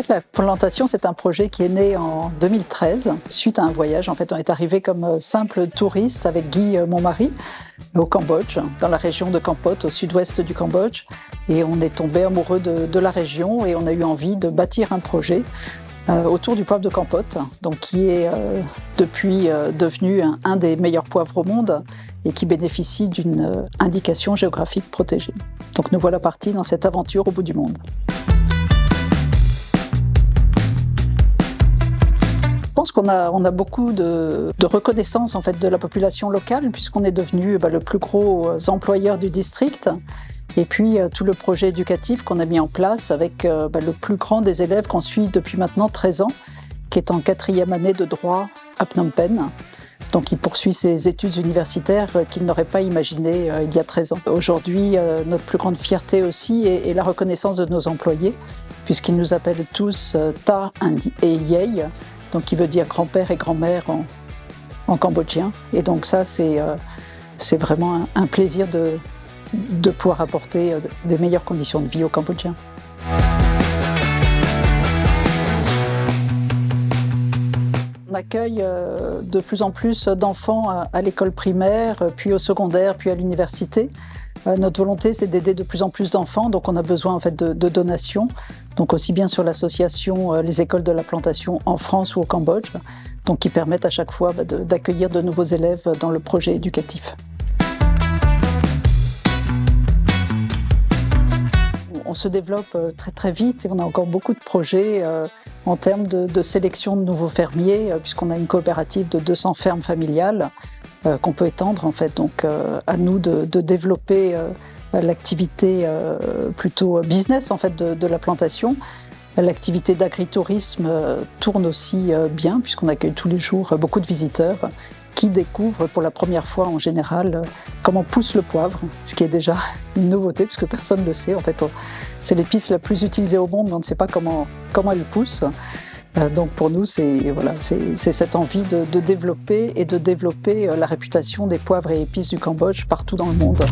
fait, la plantation, c'est un projet qui est né en 2013, suite à un voyage. En fait, on est arrivé comme simple touriste avec Guy, mon mari, au Cambodge, dans la région de Kampot, au sud-ouest du Cambodge. Et on est tombé amoureux de la région et on a eu envie de bâtir un projet autour du poivre de Kampot, donc qui est depuis devenu un des meilleurs poivres au monde et qui bénéficie d'une indication géographique protégée. Donc nous voilà partis dans cette aventure au bout du monde. Je pense qu'on a beaucoup de reconnaissance en fait, de la population locale puisqu'on est devenu le plus gros employeur du district. Et puis tout le projet éducatif qu'on a mis en place avec le plus grand des élèves qu'on suit depuis maintenant 13 ans, qui est en 4e année de droit à Phnom Penh. Donc il poursuit ses études universitaires qu'il n'aurait pas imaginées il y a 13 ans. Aujourd'hui, notre plus grande fierté aussi est la reconnaissance de nos employés, puisqu'ils nous appellent tous Ta et Yey, donc qui veut dire grand-père et grand-mère en cambodgien. Et donc ça, c'est vraiment un plaisir de pouvoir apporter des meilleures conditions de vie aux Cambodgiens. On accueille de plus en plus d'enfants à l'école primaire, puis au secondaire, puis à l'université. Notre volonté, c'est d'aider de plus en plus d'enfants, donc on a besoin en fait de donations, donc aussi bien sur l'association Les Écoles de la Plantation en France ou au Cambodge, donc qui permettent à chaque fois d'accueillir de nouveaux élèves dans le projet éducatif. On se développe très très vite et on a encore beaucoup de projets en termes de sélection de nouveaux fermiers, puisqu'on a une coopérative de 200 fermes familiales qu'on peut étendre en fait. Donc à nous de développer l'activité plutôt business en fait de la plantation. L'activité d'agritourisme tourne aussi bien puisqu'on accueille tous les jours beaucoup de visiteurs qui découvrent pour la première fois en général comment pousse le poivre, ce qui est déjà une nouveauté puisque personne ne le sait. En fait, c'est l'épice la plus utilisée au monde, mais on ne sait pas comment elle pousse. Donc pour nous, c'est cette envie de développer la réputation des poivres et épices du Cambodge partout dans le monde.